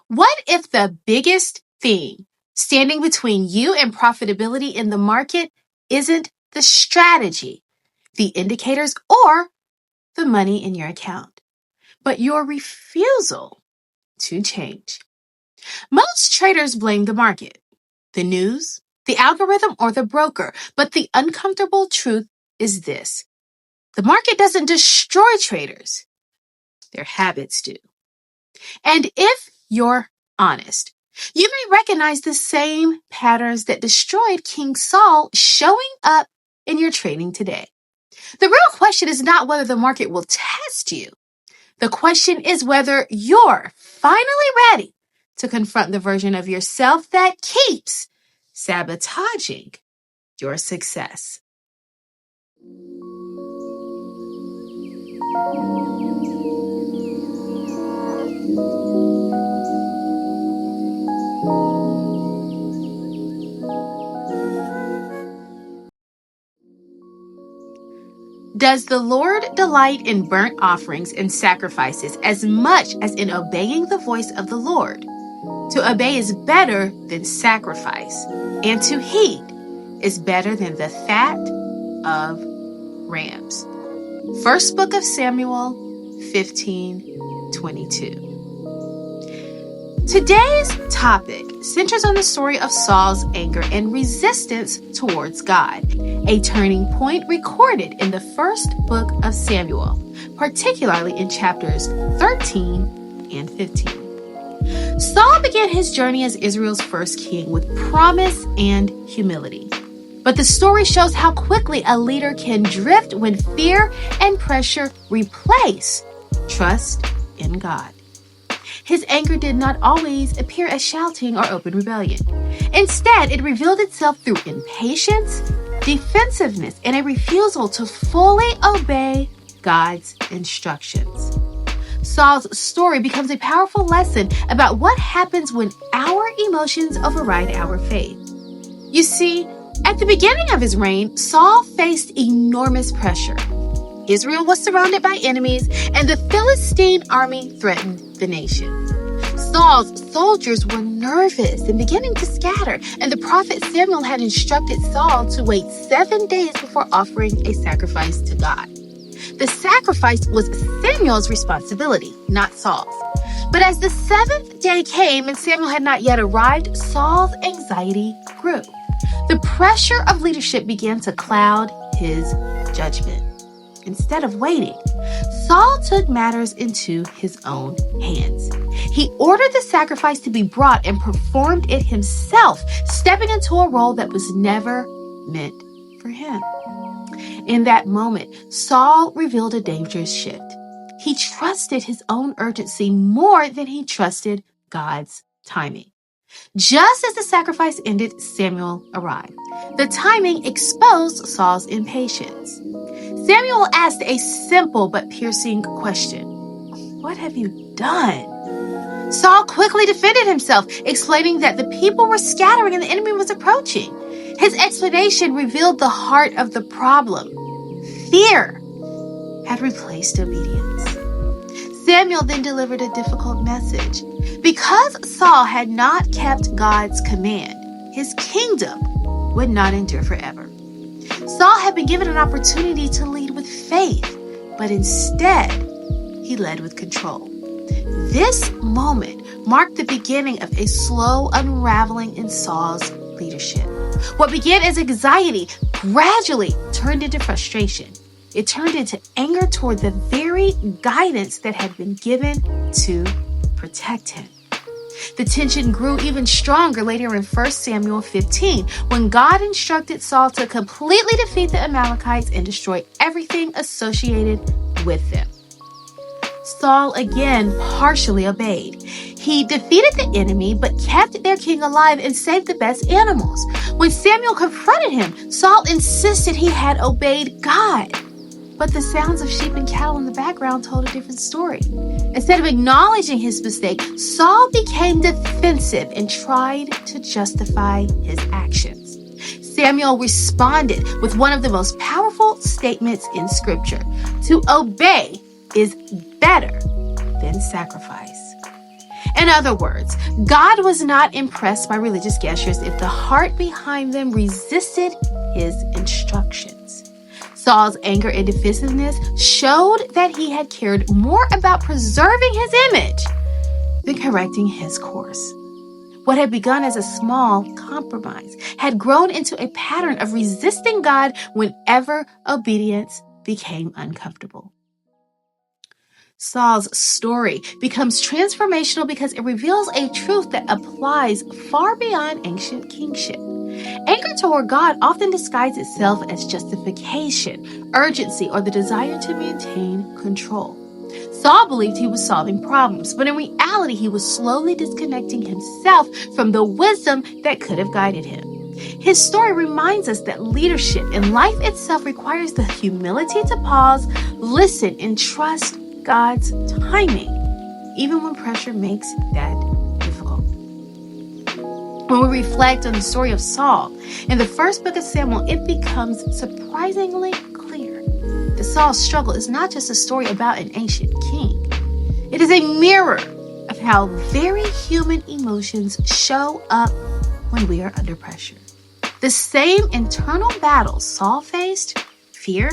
What if the biggest thing standing between you and profitability in the market isn't the strategy, the indicators, or the money in your account, but your refusal to change? Most traders blame the market, the news, the algorithm, or the broker, but the uncomfortable truth is this: the market doesn't destroy traders, their habits do. And if you're honest, you may recognize the same patterns that destroyed King Saul showing up in your trading today. The real question is not whether the market will test you. The question is whether you're finally ready to confront the version of yourself that keeps sabotaging your success. Does the Lord delight in burnt offerings and sacrifices as much as in obeying the voice of the Lord? To obey is better than sacrifice, and to heed is better than the fat of rams. First book of Samuel 15:22. Today's topic centers on the story of Saul's anger and resistance towards God, a turning point recorded in the first book of Samuel, particularly in chapters 13 and 15. Saul began his journey as Israel's first king with promise and humility. But the story shows how quickly a leader can drift when fear and pressure replace trust in God. His anger did not always appear as shouting or open rebellion. Instead, it revealed itself through impatience, defensiveness, and a refusal to fully obey God's instructions. Saul's story becomes a powerful lesson about what happens when our emotions override our faith. You see, at the beginning of his reign, Saul faced enormous pressure. Israel was surrounded by enemies, and the Philistine army threatened the nation. Saul's soldiers were nervous and beginning to scatter, and the prophet Samuel had instructed Saul to wait 7 days before offering a sacrifice to God. The sacrifice was Samuel's responsibility, not Saul's. But as the 7th day came and Samuel had not yet arrived, Saul's anxiety grew. The pressure of leadership began to cloud his judgment. Instead of waiting, Saul took matters into his own hands. He ordered the sacrifice to be brought and performed it himself, stepping into a role that was never meant for him. In that moment, Saul revealed a dangerous shift. He trusted his own urgency more than he trusted God's timing. Just as the sacrifice ended, Samuel arrived. The timing exposed Saul's impatience. Samuel asked a simple but piercing question: "What have you done?" Saul quickly defended himself, explaining that the people were scattering and the enemy was approaching. His explanation revealed the heart of the problem. Fear had replaced obedience. Samuel then delivered a difficult message. Because Saul had not kept God's command, his kingdom would not endure forever. Saul had been given an opportunity to lead with faith, but instead, he led with control. This moment marked the beginning of a slow unraveling in Saul's leadership. What began as anxiety gradually turned into frustration. It turned into anger toward the very guidance that had been given to protect him. The tension grew even stronger later in 1 Samuel 15, when God instructed Saul to completely defeat the Amalekites and destroy everything associated with them. Saul again partially obeyed. He defeated the enemy, but kept their king alive and saved the best animals. When Samuel confronted him, Saul insisted he had obeyed God. But the sounds of sheep and cattle in the background told a different story. Instead of acknowledging his mistake, Saul became defensive and tried to justify his actions. Samuel responded with one of the most powerful statements in Scripture: "To obey is better than sacrifice." And In other words, God was not impressed by religious gestures if the heart behind them resisted his instructions. Saul's anger and defensiveness showed that he had cared more about preserving his image than correcting his course. What had begun as a small compromise had grown into a pattern of resisting God whenever obedience became uncomfortable. Saul's story becomes transformational because it reveals a truth that applies far beyond ancient kingship. Anger toward God often disguises itself as justification, urgency, or the desire to maintain control. Saul believed he was solving problems, but in reality, he was slowly disconnecting himself from the wisdom that could have guided him. His story reminds us that leadership and life itself requires the humility to pause, listen, and trust God's timing, even when pressure makes that difficult. When we reflect on the story of Saul in the first book of Samuel, it becomes surprisingly clear that Saul's struggle is not just a story about an ancient king. It is a mirror of how very human emotions show up when we are under pressure. The same internal battles Saul faced, fear,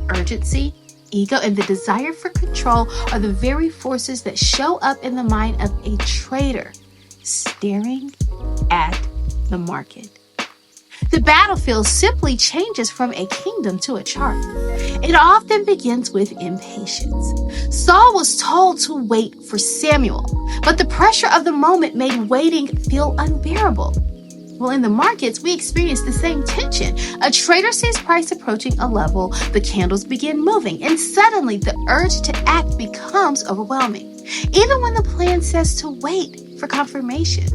urgency, ego, and the desire for control, are the very forces that show up in the mind of a trader staring at the market. The battlefield simply changes from a kingdom to a chart. It often begins with impatience. Saul was told to wait for Samuel, but the pressure of the moment made waiting feel unbearable. Well, in the markets, we experience the same tension. A trader sees price approaching a level, the candles begin moving, and suddenly the urge to act becomes overwhelming. Even when the plan says to wait for confirmation,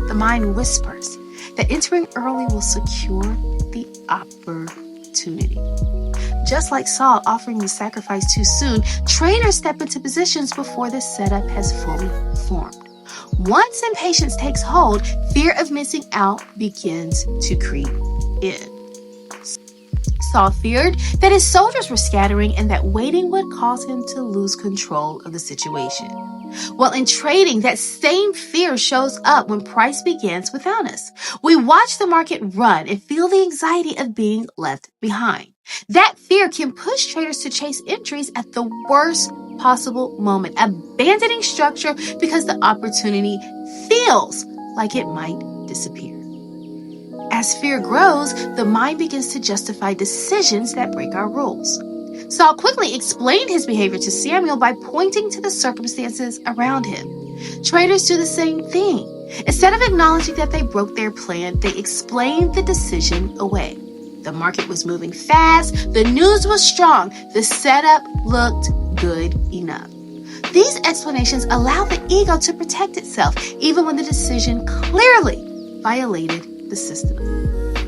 the mind whispers that entering early will secure the opportunity. Just like Saul offering the sacrifice too soon, traders step into positions before the setup has fully formed. Once impatience takes hold, fear of missing out begins to creep in. Saul feared that his soldiers were scattering and that waiting would cause him to lose control of the situation. Well, in trading, that same fear shows up when price begins without us. We watch the market run and feel the anxiety of being left behind. That fear can push traders to chase entries at the worst possible moment, abandoning structure because the opportunity feels like it might disappear. As fear grows, the mind begins to justify decisions that break our rules. Saul quickly explained his behavior to Samuel by pointing to the circumstances around him. Traders do the same thing. Instead of acknowledging that they broke their plan, they explained the decision away. The market was moving fast, the news was strong, the setup looked good enough. These explanations allow the ego to protect itself, even when the decision clearly violated the system.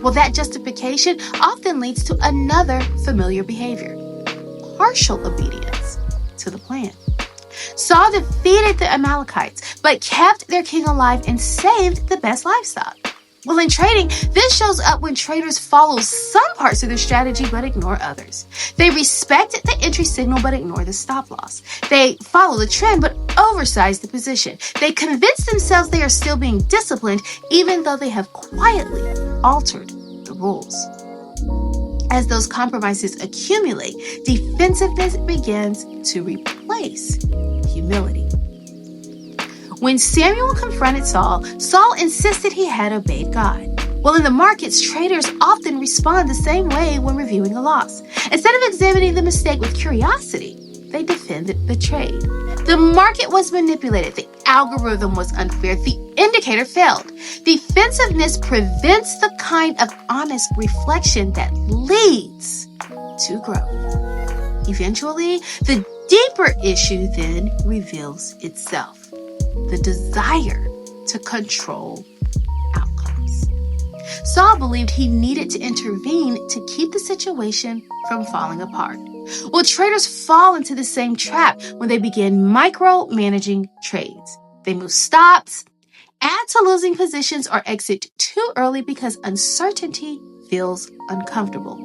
Well, that justification often leads to another familiar behavior: partial obedience to the plan. Saul defeated the Amalekites, but kept their king alive and saved the best livestock. Well, in trading, this shows up when traders follow some parts of their strategy but ignore others. They respect the entry signal but ignore the stop loss. They follow the trend but oversize the position. They convince themselves they are still being disciplined even though they have quietly altered the rules. As those compromises accumulate, defensiveness begins to replace humility. When Samuel confronted Saul, Saul insisted he had obeyed God. Well, in the markets, traders often respond the same way when reviewing a loss. Instead of examining the mistake with curiosity, they defended the trade. The market was manipulated. The algorithm was unfair. The indicator failed. Defensiveness prevents the kind of honest reflection that leads to growth. Eventually, the deeper issue then reveals itself: the desire to control outcomes. Saul believed he needed to intervene to keep the situation from falling apart. Well, traders fall into the same trap when they begin micromanaging trades. They move stops, add to losing positions, or exit too early because uncertainty feels uncomfortable.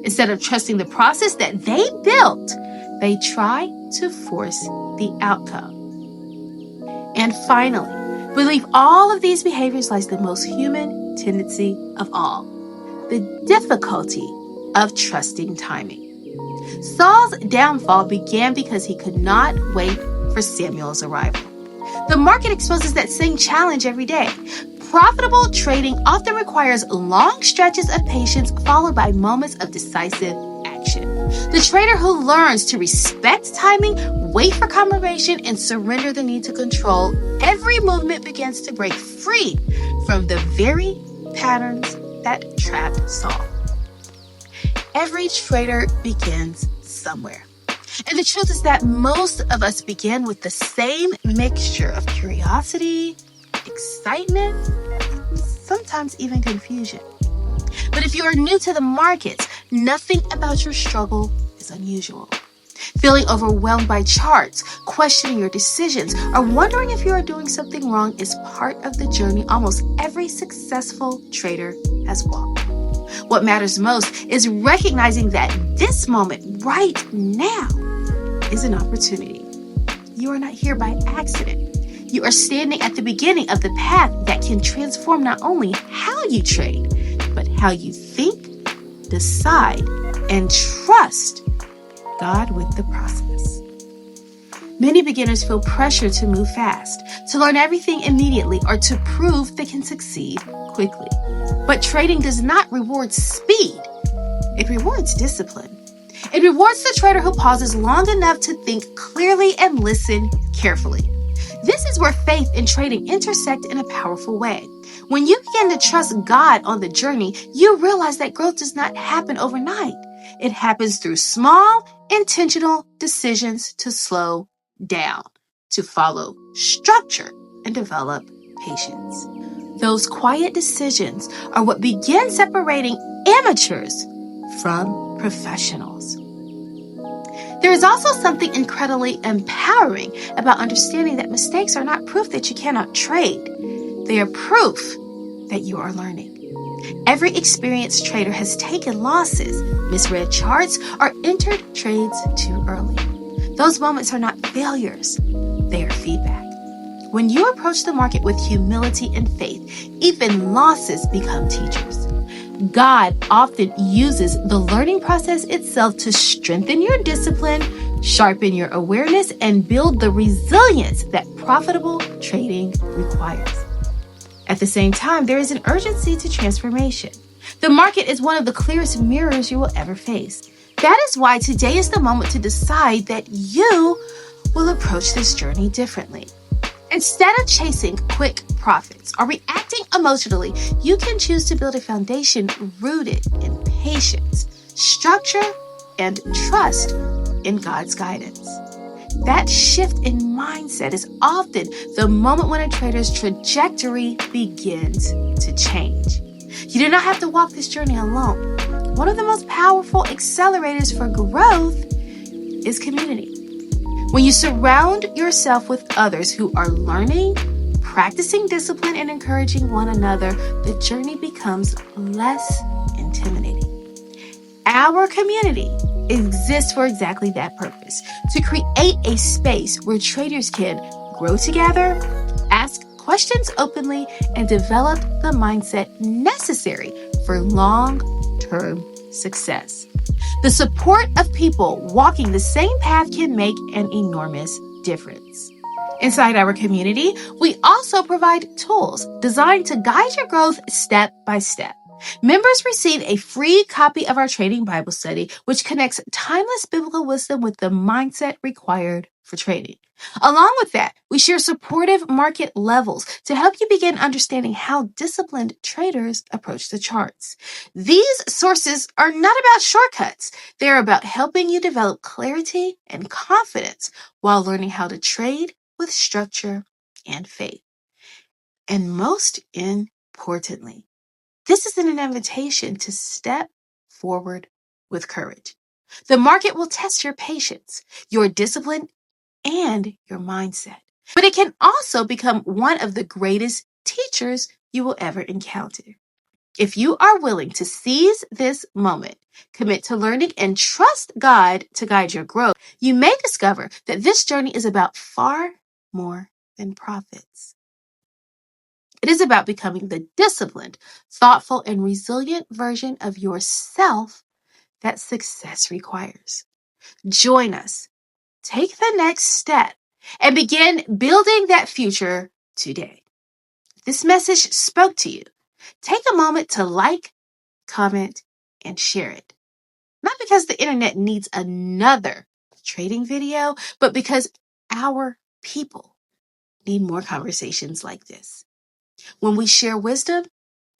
Instead of trusting the process that they built, they try to force the outcome. And finally, beneath all of these behaviors lies the most human tendency of all, the difficulty of trusting timing. Saul's downfall began because he could not wait for Samuel's arrival. The market exposes that same challenge every day. Profitable trading often requires long stretches of patience followed by moments of decisive action. The trader who learns to respect timing, wait for confirmation, and surrender the need to control every movement begins to break free from the very patterns that trapped Saul. Every trader begins somewhere. And the truth is that most of us begin with the same mixture of curiosity, excitement, sometimes even confusion. But if you are new to the markets, nothing about your struggle is unusual. Feeling overwhelmed by charts, questioning your decisions, or wondering if you are doing something wrong is part of the journey almost every successful trader has walked. What matters most is recognizing that this moment right now is an opportunity. You are not here by accident. You are standing at the beginning of the path that can transform not only how you trade, but how you think, decide, and trust God with the process. Many beginners feel pressure to move fast, to learn everything immediately, or to prove they can succeed quickly. But trading does not reward speed. It rewards discipline. It rewards the trader who pauses long enough to think clearly and listen carefully. This is where faith and trading intersect in a powerful way. When you begin to trust God on the journey, you realize that growth does not happen overnight. It happens through small, intentional decisions to slow down, to follow structure, and develop patience. Those quiet decisions are what begin separating amateurs from professionals. There is also something incredibly empowering about understanding that mistakes are not proof that you cannot trade. They are proof that you are learning. Every experienced trader has taken losses, misread charts, or entered trades too early. Those moments are not failures, they are feedback. When you approach the market with humility and faith, even losses become teachers. God often uses the learning process itself to strengthen your discipline, sharpen your awareness, and build the resilience that profitable trading requires. At the same time, there is an urgency to transformation. The market is one of the clearest mirrors you will ever face. That is why today is the moment to decide that you will approach this journey differently. Instead of chasing quick profits or reacting emotionally, you can choose to build a foundation rooted in patience, structure, and trust in God's guidance. That shift in mindset is often the moment when a trader's trajectory begins to change. You do not have to walk this journey alone. One of the most powerful accelerators for growth is community. When you surround yourself with others who are learning, practicing discipline, and encouraging one another, the journey becomes less intimidating. Our community exists for exactly that purpose, to create a space where traders can grow together, ask questions openly, and develop the mindset necessary for long-term success. The support of people walking the same path can make an enormous difference. Inside our community, we also provide tools designed to guide your growth step by step. Members receive a free copy of our Trading Bible Study, which connects timeless biblical wisdom with the mindset required for trading. Along with that, we share supportive market levels to help you begin understanding how disciplined traders approach the charts. These sources are not about shortcuts. They're about helping you develop clarity and confidence while learning how to trade with structure and faith. And most importantly, this is an invitation to step forward with courage. The market will test your patience, your discipline, and your mindset. But it can also become one of the greatest teachers you will ever encounter. If you are willing to seize this moment, commit to learning, and trust God to guide your growth, you may discover that this journey is about far more than profits. It is about becoming the disciplined, thoughtful, and resilient version of yourself that success requires. Join us. Take the next step and begin building that future today. If this message spoke to you, take a moment to like, comment, and share it. Not because the internet needs another trading video, but because our people need more conversations like this. When we share wisdom,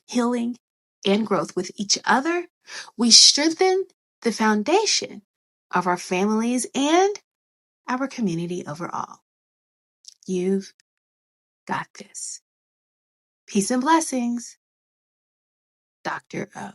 healing, and growth with each other, we strengthen the foundation of our families and our community overall. You've got this. Peace and blessings, Dr. O.